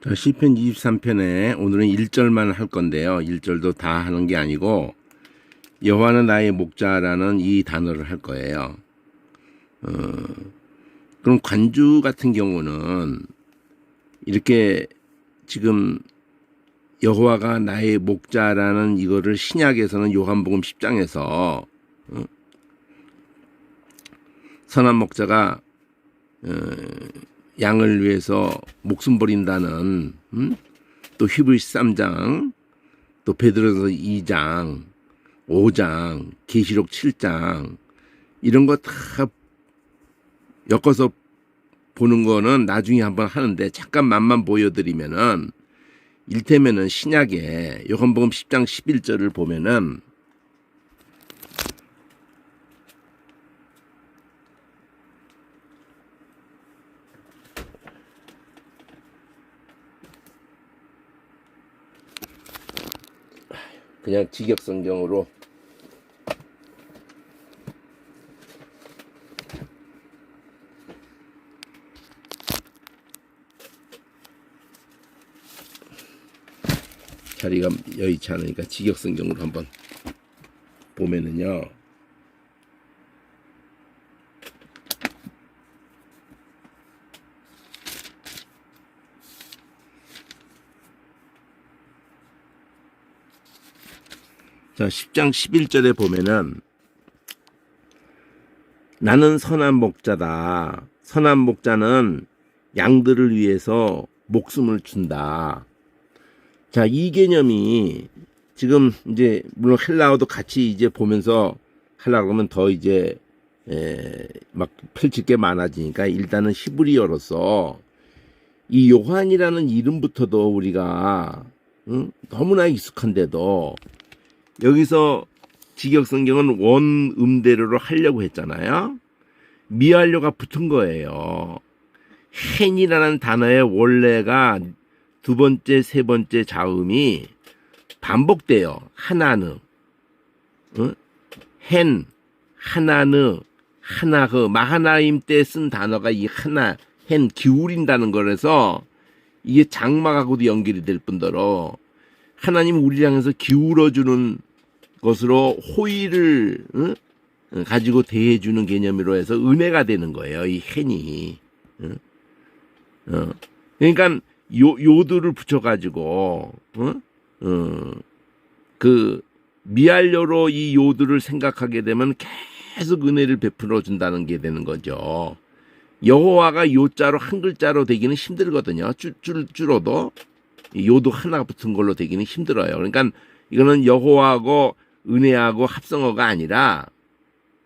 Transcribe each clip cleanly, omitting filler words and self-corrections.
자, 시편 23편에 오늘은 1절만 할 건데요. 1절도 다 하는 게 아니고 여호와는 나의 목자라는 이 단어를 할 거예요. 그럼 관주 같은 경우는 이렇게 지금 여호와가 나의 목자라는 이거를 신약에서는 요한복음 10장에서 선한 목자가 양을 위해서 목숨 버린다는 또 히브리서 3장 또 베드로서 2장 5장 계시록 7장 이런 거 다 엮어서 보는 거는 나중에 한번 하는데 잠깐만만 보여드리면은 일테면은 신약에 요한복음 10장 11절을 보면은 그냥 직역성경으로 자리가 여의치 않으니까 직역성경으로 한번 보면은요. 자, 10장 11절에 보면은 나는 선한 목자다. 선한 목자는 양들을 위해서 목숨을 준다. 자, 이 개념이 지금 이제 물론 헬라어도 같이 이제 보면서 하려고 하면 더 이제 막 펼칠 게 많아지니까 일단은 히브리어로서 이 요한이라는 이름부터도 우리가 너무나 익숙한데도 여기서 직역성경은 원음대로로 하려고 했잖아요. 미완료가 붙은 거예요. 헨이라는 단어의 원래가 두 번째, 세 번째 자음이 반복돼요. 하나느, 헨, 하나느, 하나흐, 마하나임 때 쓴 단어가 이 하나, 헨, 기울인다는 거라서 이게 장막하고도 연결이 될 뿐더러 하나님 우리를 향해서 기울어주는 것으로 호의를 가지고 대해주는 개념으로 해서 은혜가 되는 거예요. 이 헨이. 그러니까 요들을 붙여가지고 그 미알료로 이 요들을 생각하게 되면 계속 은혜를 베풀어 준다는 게 되는 거죠. 여호와가 요자로 한 글자로 되기는 힘들거든요. 줄어도 요도 하나가 붙은 걸로 되기는 힘들어요. 그러니까 이거는 여호와하고 은혜하고 합성어가 아니라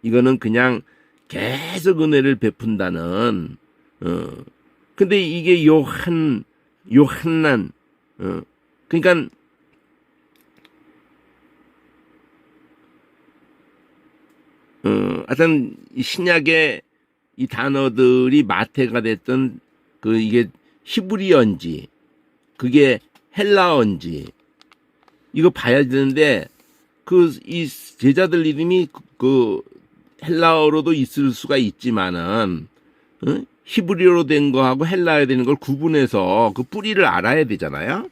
이거는 그냥 계속 은혜를 베푼다는 근데 이게 요한난 그러니까 하여튼 신약의 이 단어들이 마태가 됐던 그 이게 히브리어인지 그게 헬라어인지 이거 봐야 되는데 이 제자들 이름이 그 헬라어로도 있을 수가 있지만은 히브리어로 된 거하고 헬라어로 되는 걸 구분해서 그 뿌리를 알아야 되잖아요.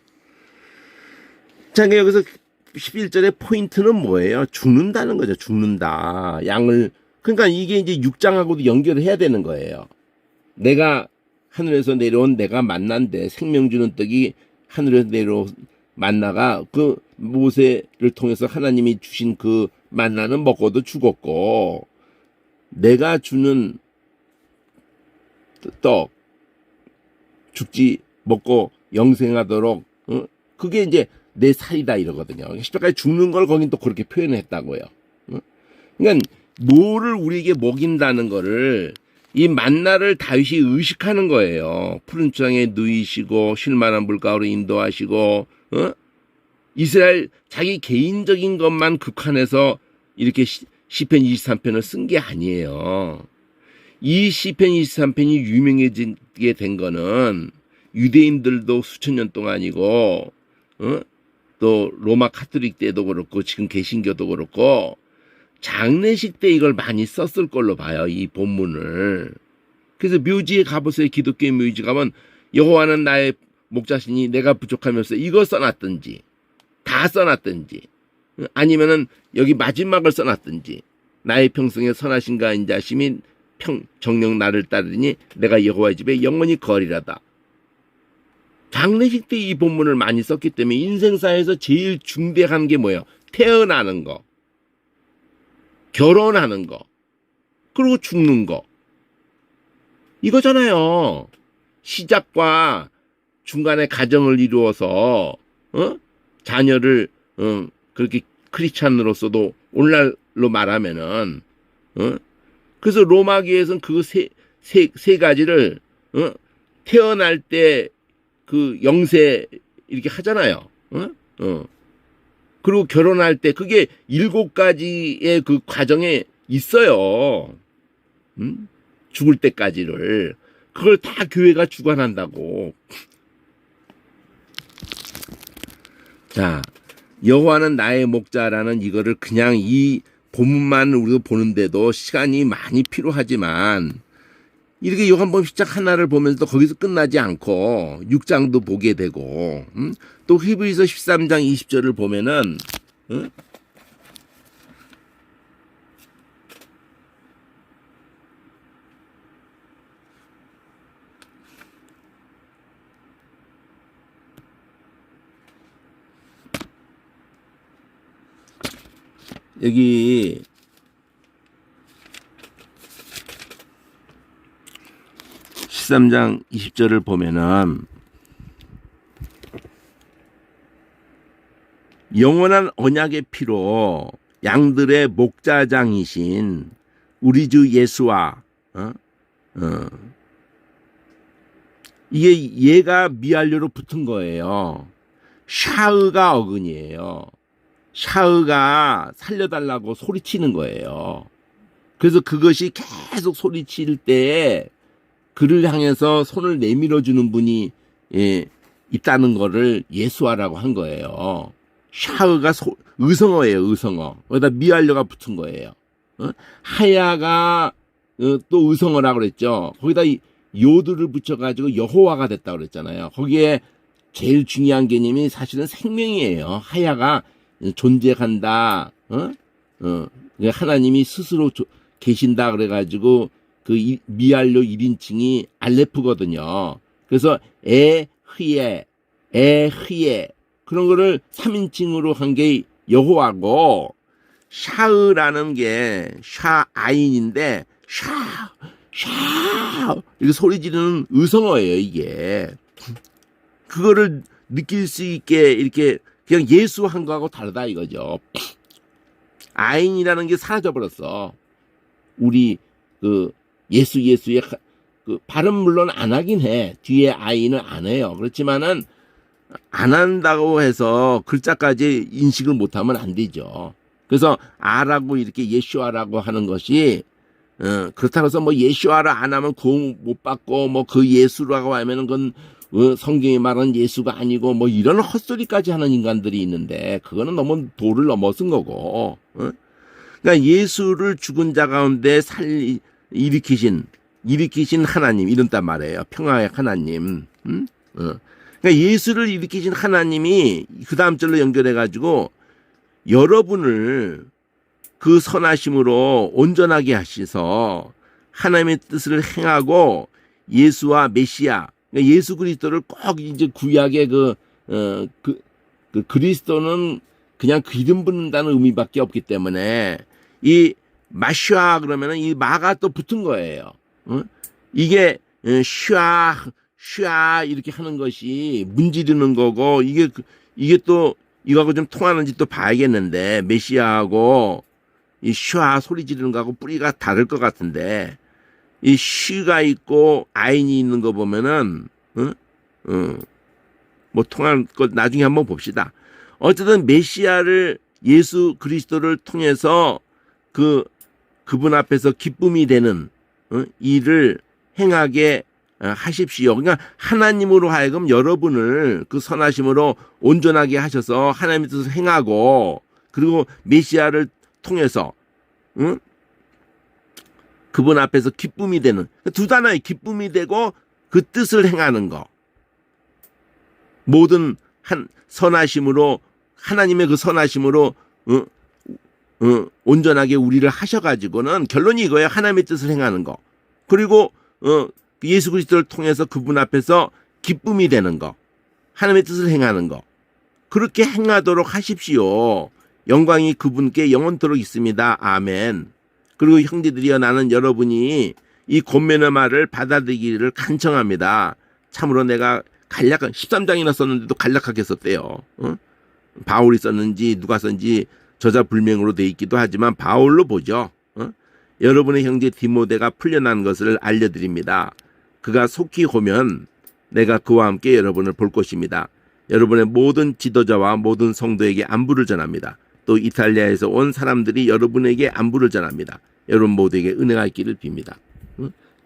자, 여기서 11절의 포인트는 뭐예요? 죽는다는 거죠. 죽는다. 양을 그러니까 이게 이제 6장하고도 연결을 해야 되는 거예요. 내가 하늘에서 내려온 내가 만난데 생명 주는 떡이 하늘에서 내려온 만나가 그 모세를 통해서 하나님이 주신 그 만나는 먹어도 죽었고 내가 주는 떡 죽지 먹고 영생하도록 그게 이제 내 살이다 이러거든요. 십자가에 죽는 걸 거긴 또 그렇게 표현했다고요. 그러니까 뭐를 우리에게 먹인다는 거를 이 만나를 다윗이 의식하는 거예요. 푸른 땅에 누이시고 쉴만한 물가로 인도하시고 이스라엘 자기 개인적인 것만 극한해서 이렇게 시편 23편을 쓴 게 아니에요. 이 시편 23편이 유명해지게 된 거는 유대인들도 수천 년 동안이고 또 로마 카톨릭 때도 그렇고 지금 개신교도 그렇고 장례식 때 이걸 많이 썼을 걸로 봐요. 이 본문을. 그래서 묘지에 가보세요. 기독교의 묘지 가면 여호와는 나의 목자신이 내가 부족하면서 이거 써놨든지 다 써놨든지 아니면은 여기 마지막을 써놨든지 나의 평생에 선하신가 인자심이 정령 나를 따르니 내가 여호와의 집에 영원히 거리라다. 장례식 때 이 본문을 많이 썼기 때문에 인생사에서 제일 중대한 게 뭐예요? 태어나는 거, 결혼하는 거, 그리고 죽는 거. 이거잖아요. 시작과 중간에 가정을 이루어서 자녀를 그렇게 크리스찬으로서도 오늘날로 말하면은 그래서 로마교에서는 그 세 가지를 태어날 때 그 영세 이렇게 하잖아요. 그리고 결혼할 때 그게 7가지의 그 과정에 있어요. 죽을 때까지를. 그걸 다 교회가 주관한다고. 자, 여호와는 나의 목자라는 이거를 그냥 이 본문만 우리가 보는데도 시간이 많이 필요하지만 이렇게 요한복음 10장 하나를 보면서도 거기서 끝나지 않고 6장도 보게 되고 또 히브리서 13장 20절을 보면은 여기 13장 20절을 보면은 영원한 언약의 피로 양들의 목자장이신 우리 주 예수와 이게 얘가 미알료로 붙은 거예요. 샤흐가 어근이에요. 샤흐가 살려달라고 소리치는 거예요. 그래서 그것이 계속 소리칠 때 그를 향해서 손을 내밀어 주는 분이 있다는 거를 예수아라고 한 거예요. 샤흐가 의성어예요. 의성어. 거기다 미알료가 붙은 거예요. 하야가 또 의성어라고 그랬죠. 거기다 요드를 붙여가지고 여호와가 됐다고 그랬잖아요. 거기에 제일 중요한 개념이 사실은 생명이에요. 하야가 존재한다. 하나님이 스스로 계신다 그래가지고 그 미알료 1인칭이 알레프거든요. 그래서 에흐예 그런 거를 3인칭으로 한 게 여호와고 샤으라는 게 샤아인인데 샤 이렇게 소리 지르는 의성어예요. 이게 그거를 느낄 수 있게 이렇게 그냥 예수 한 거하고 다르다 이거죠. 아인이라는 게 사라져 버렸어. 우리 그 예수의 그 발음 물론 안 하긴 해. 뒤에 아인은 안 해요. 그렇지만은 안 한다고 해서 글자까지 인식을 못하면 안 되죠. 그래서 아라고 이렇게 예슈아라고 하는 것이 그렇다고 해서 뭐 예슈아를 안 하면 구원 못 받고 뭐 그 예수라고 하면은 그건 성경이 말하는 예수가 아니고 뭐 이런 헛소리까지 하는 인간들이 있는데 그거는 너무 도를 넘어선 거고. 그러니까 예수를 죽은 자 가운데 일으키신 하나님 이런단 말이에요. 평화의 하나님. 그러니까 예수를 일으키신 하나님이 그 다음 절로 연결해 가지고 여러분을 그 선하심으로 온전하게 하셔서 하나님의 뜻을 행하고 예수와 메시아, 그러니까 예수 그리스도를 꼭 이제 구약의 그 그리스도는 그냥 기름 붓는다는 의미밖에 없기 때문에 이 마샤 그러면은 이 마가 또 붙은 거예요. 이게 슈아 이렇게 하는 것이 문지르는 거고 이게 또 이거하고 좀 통하는지 또 봐야겠는데 메시아하고 이 슈아 소리 지르는 거하고 뿌리가 다를 것 같은데 이 슈가 있고 아인이 있는 거 보면은 뭐 통할 것 나중에 한번 봅시다. 어쨌든 메시아를 예수 그리스도를 통해서 그분 앞에서 기쁨이 되는 일을 행하게 하십시오. 그러니까 하나님으로 하여금 여러분을 그 선하심으로 온전하게 하셔서 하나님의 뜻을 행하고 그리고 메시아를 통해서 그분 앞에서 기쁨이 되는 두 단어의 기쁨이 되고 그 뜻을 행하는 거. 모든 선하심으로 하나님의 그 선하심으로 온전하게 우리를 하셔가지고는 결론이 이거예요. 하나님의 뜻을 행하는 거. 그리고 예수 그리스도를 통해서 그분 앞에서 기쁨이 되는 거. 하나님의 뜻을 행하는 거. 그렇게 행하도록 하십시오. 영광이 그분께 영원토록 있습니다. 아멘. 그리고 형제들이여, 나는 여러분이 이 권면의 말을 받아들이기를 간청합니다. 참으로 내가 13장이나 썼는데도 간략하게 썼대요. 바울이 썼는지 누가 썼는지 저자 불명으로 돼 있기도 하지만 바울로 보죠. 여러분의 형제 디모데가 풀려난 것을 알려드립니다. 그가 속히 오면 내가 그와 함께 여러분을 볼 것입니다. 여러분의 모든 지도자와 모든 성도에게 안부를 전합니다. 또 이탈리아에서 온 사람들이 여러분에게 안부를 전합니다. 여러분 모두에게 은혜가 있기를 빕니다.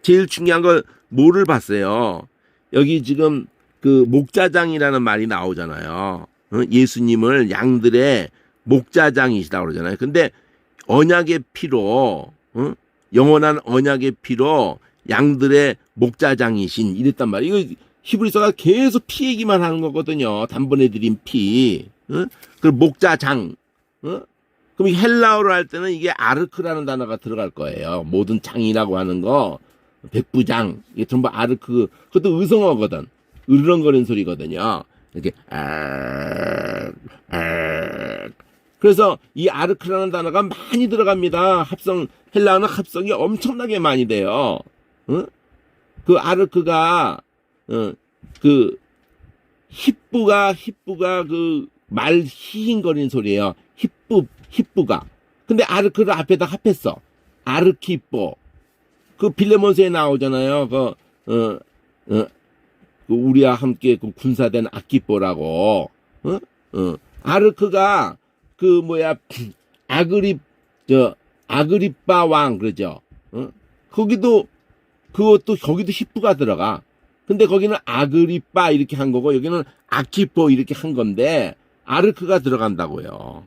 제일 중요한 건 뭐를 봤어요? 여기 지금 그 목자장이라는 말이 나오잖아요. 예수님을 양들의 목자장이시다고 그러잖아요. 근데 언약의 피로, 영원한 언약의 피로 양들의 목자장이신 이랬단 말이에요. 이거 히브리서가 계속 피 얘기만 하는 거거든요. 단번에 드린 피. 그 목자장. 그럼 헬라어로 할 때는 이게 아르크라는 단어가 들어갈 거예요. 모든 장이라고 하는 거. 백부장. 이게 전부 아르크. 그것도 의성어거든. 으르렁거리는 소리거든요. 이렇게 그래서 이 아르크라는 단어가 많이 들어갑니다. 헬라어는 합성이 엄청나게 많이 돼요. 그 아르크가 그 히쁘가 그 말 히힝거리는 소리예요. 히쁘가. 근데 아르크를 앞에다 합했어. 아르키뽀. 그 빌레몬서에 나오잖아요. 그 우리와 함께 그 군사된 아키뽀라고. 아르크가 아그리빠 왕 그러죠. 거기도 히프가 들어가. 근데 거기는 아그리빠 이렇게 한 거고 여기는 아키포 이렇게 한 건데 아르크가 들어간다고요.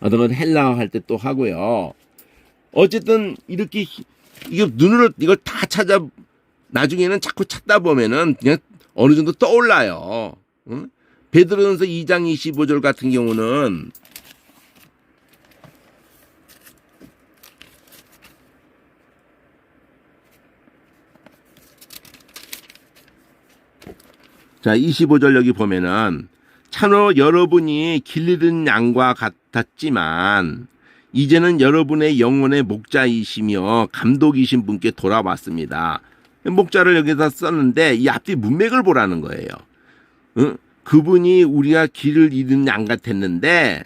어떤 헬라어 할 때 또 하고요. 어쨌든 이렇게 이걸 다 나중에는 자꾸 찾다 보면은 그냥 어느 정도 떠올라요. 베드로전서 2장 25절 같은 경우는 자, 25절 여기 보면은 참으로 여러분이 길르는 양과 같았지만 이제는 여러분의 영혼의 목자이시며 감독이신 분께 돌아왔습니다. 목자를 여기다 썼는데 이 앞뒤 문맥을 보라는 거예요. 그분이 우리가 길을 잃은 양 같았는데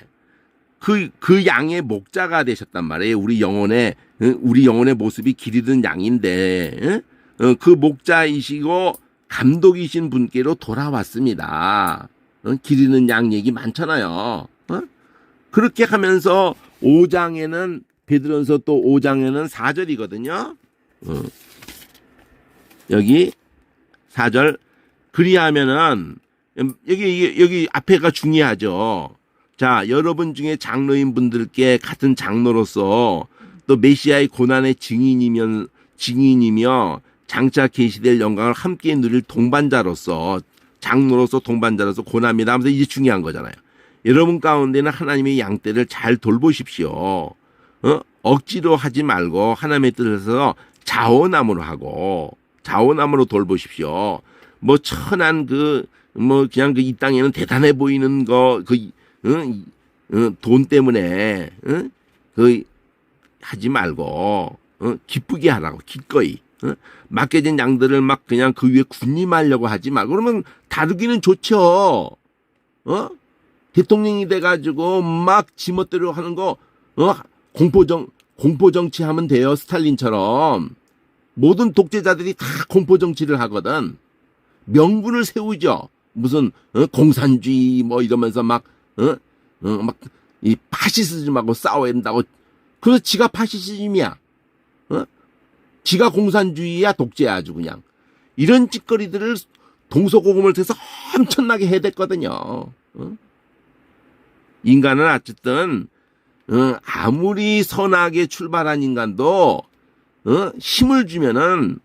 그 양의 목자가 되셨단 말이에요. 우리 영혼의 모습이 길 잃은 양인데 그 목자이시고 감독이신 분께로 돌아왔습니다. 길 잃은 양 얘기 많잖아요. 그렇게 하면서 5장에는 베드로전서 또 5장에는 4절이거든요. 여기 4절 그리하면은 여기 앞에가 중요하죠. 자, 여러분 중에 장로인 분들께 같은 장로로서 또 메시아의 고난의 증인이며 장차 계시될 영광을 함께 누릴 동반자로서 장로로서 동반자로서 고난이다 하면서 이제 중요한 거잖아요. 여러분 가운데는 하나님의 양떼를 잘 돌보십시오. 억지로 하지 말고 하나님의 뜻에서 자원함으로 돌보십시오. 뭐 천한 그냥 이 땅에는 대단해 보이는 돈 때문에 하지 말고 기쁘게 하라고 기꺼이. 맡겨진 양들을 막 그냥 그 위에 군림하려고 하지 말고 그러면 다루기는 좋죠. 대통령이 돼가지고 막 지멋대로 하는 거 공포정치 하면 돼요. 스탈린처럼. 모든 독재자들이 다 공포정치를 하거든. 명분을 세우죠. 무슨 공산주의 뭐 이러면서 막 이 파시즘하고 싸워야 된다고. 그래서 지가 파시즘이야. 지가 공산주의야 독재야 아주 그냥. 이런 짓거리들을 동서고금을 통해서 엄청나게 해댔거든요. 인간은 어쨌든 아무리 선하게 출발한 인간도 힘을 주면은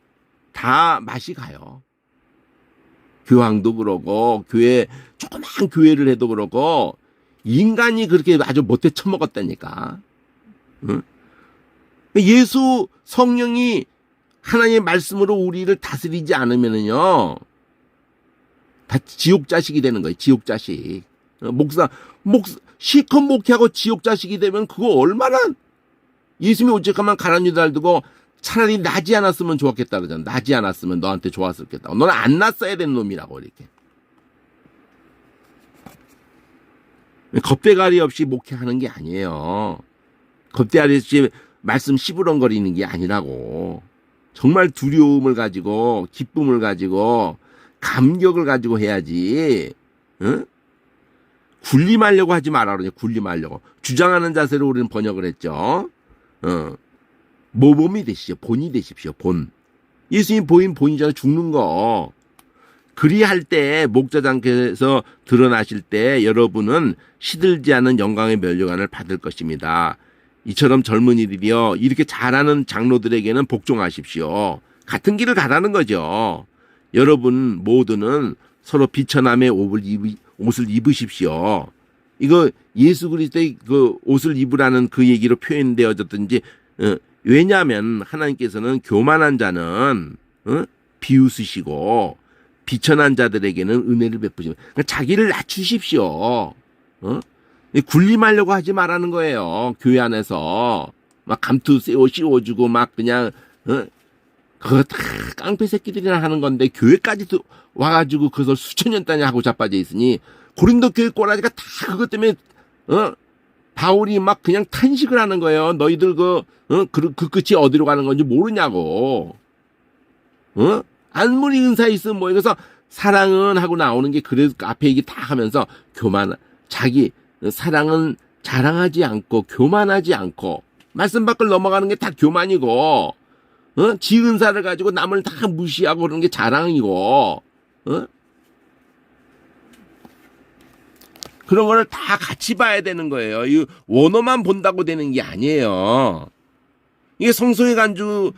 다 맛이 가요. 교황도 그러고 교회 조그만 교회를 해도 그러고 인간이 그렇게 아주 못돼 처먹었다니까. 응? 예수 성령이 하나님의 말씀으로 우리를 다스리지 않으면은요, 다 지옥 자식이 되는 거예요. 지옥 자식. 목사 실컷 목회하고 지옥 자식이 되면 그거 얼마나 예수님이 오직하면 가라앉은 줄 알고 차라리 나지 않았으면 좋았겠다 그러잖아. 나지 않았으면 너한테 좋았었겠다. 너는 안 났어야 되는 놈이라고 이렇게. 겁대가리 없이 목회하는 게 아니에요. 겁대가리 없이 말씀 시부렁거리는 게 아니라고. 정말 두려움을 가지고 기쁨을 가지고 감격을 가지고 해야지. 응? 군림하려고 하지 마라 그러죠. 군림하려고. 주장하는 자세로 우리는 번역을 했죠. 모범이 되시죠. 본이 되십시오. 본. 예수님 본이잖아. 죽는 거. 그리할 때 목자장께서 드러나실 때 여러분은 시들지 않은 영광의 면류관을 받을 것입니다. 이처럼 젊은이들이요. 이렇게 잘하는 장로들에게는 복종하십시오. 같은 길을 가라는 거죠. 여러분 모두는 서로 비천함의 옷을 입으십시오. 이거 예수 그리스도의 그 옷을 입으라는 그 얘기로 표현되어졌든지 왜냐하면 하나님께서는 교만한 자는 비웃으시고 비천한 자들에게는 은혜를 베푸시고 그러니까 자기를 낮추십시오. 군림하려고 하지 말라는 거예요. 교회 안에서 막 감투 씌워주고 막 그냥 그거 다 깡패 새끼들이나 하는 건데 교회까지 와가지고 그것을 수천 년 단위 하고 자빠져 있으니 고린도 교회 꼬라지가 다 그것 때문에 바울이 막 그냥 탄식을 하는 거예요. 너희들 그 끝이 어디로 가는 건지 모르냐고. 아무리 은사 있으면 뭐 이래서 사랑은 하고 나오는 게 그래서 앞에 얘기 다 하면서 자기 사랑은 자랑하지 않고 교만하지 않고 말씀 밖을 넘어가는 게 다 교만이고 지 은사를 가지고 남을 다 무시하고 그러는 게 자랑이고 그런 거를 다 같이 봐야 되는 거예요. 이 원어만 본다고 되는 게 아니에요. 이게 성소의 간주도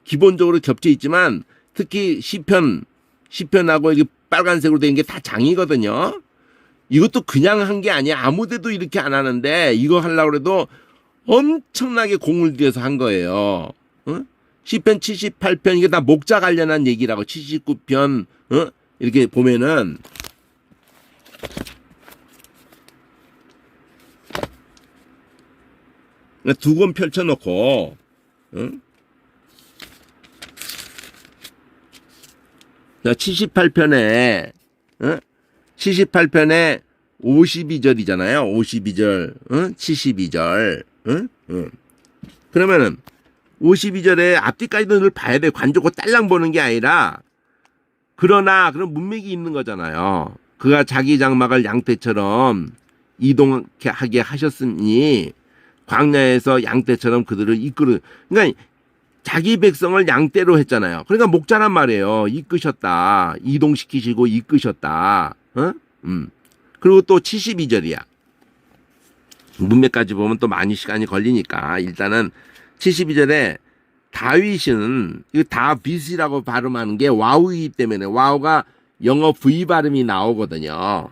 기본적으로 겹쳐 있지만 특히 시편하고 이게 빨간색으로 된 게 다 장이거든요. 이것도 그냥 한 게 아니야. 아무데도 이렇게 안 하는데 이거 하려고 해도 엄청나게 공을 들여서 한 거예요. 시편 78편 이게 다 목자 관련한 얘기라고 79편 이렇게 보면은 두 권 펼쳐놓고 자 78편에 78편에 52절이잖아요. 52절 72절 그러면은 52절에 앞뒤까지도 늘 봐야 돼. 관조고 딸랑 보는 게 아니라 그러나 그런 문맥이 있는 거잖아요. 그가 자기 장막을 양떼처럼 이동하게 하셨으니 광야에서 양떼처럼 그들을 그러니까 자기 백성을 양떼로 했잖아요. 그러니까 목자란 말이에요. 이끄셨다. 이동시키시고 이끄셨다. 그리고 또 72절이야. 문맥까지 보면 또 많이 시간이 걸리니까 일단은 72절에 다윗은 이 다빗이라고 발음하는 게 와우이기 때문에 와우가 영어 V 발음이 나오거든요.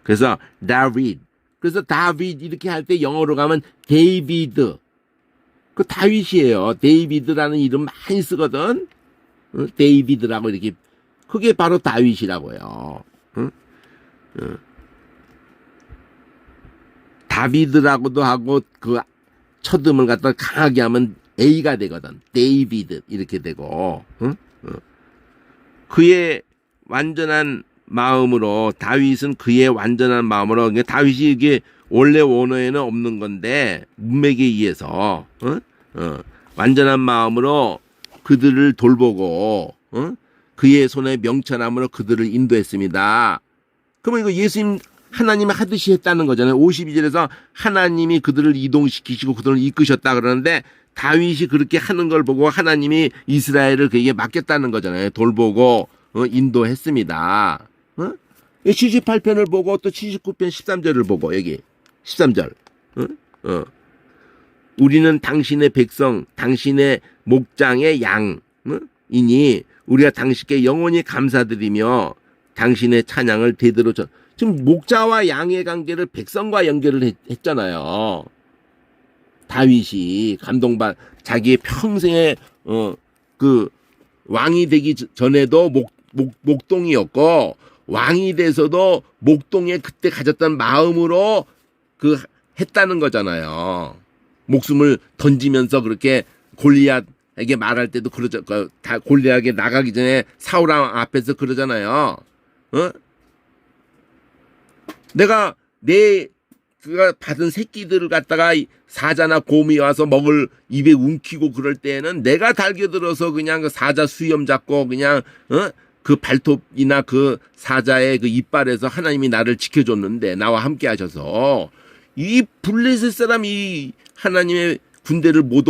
그래서 다윗. 그래서 다윗 이렇게 할 때 영어로 가면 데이비드. 그 다윗이에요. 데이비드라는 이름 많이 쓰거든. 데이비드라고 이렇게 그게 바로 다윗이라고요. 다비드라고도 하고 그 첫음을 갖다 강하게 하면 A가 되거든. 데이비드 이렇게 되고 그의 완전한 마음으로 다윗은 그의 완전한 마음으로 다윗이 이게 원래 원어에는 없는 건데 문맥에 의해서 완전한 마음으로 그들을 돌보고 그의 손에 명철함으로 그들을 인도했습니다. 그러면 이거 예수님 하나님이 하듯이 했다는 거잖아요. 52절에서 하나님이 그들을 이동시키시고 그들을 이끄셨다 그러는데 다윗이 그렇게 하는 걸 보고 하나님이 이스라엘을 그에게 맡겼다는 거잖아요. 돌보고 인도했습니다. 78편을 보고 또 79편 13절을 보고 여기 13절 우리는 당신의 백성 당신의 목장의 양이니 우리가 당신께 영원히 감사드리며 당신의 찬양을 대대로 지금 목자와 양의 관계를 백성과 연결을 했잖아요. 다윗이 감동받 자기의 평생의 그 왕이 되기 전에도 목동이었고 왕이 돼서도 목동에 그때 가졌던 마음으로 그 했다는 거잖아요. 목숨을 던지면서 그렇게 골리앗에게 말할 때도 그러죠. 다 골리앗에게 나가기 전에 사울 왕 앞에서 그러잖아요. 내가 그가 받은 새끼들을 갖다가 사자나 곰이 와서 먹을 입에 움키고 그럴 때에는 내가 달겨들어서 그냥 그 사자 수염 잡고 그냥 그 발톱이나 그 사자의 그 이빨에서 하나님이 나를 지켜줬는데 나와 함께 하셔서 이 블레셋 사람이 하나님의 군대를 못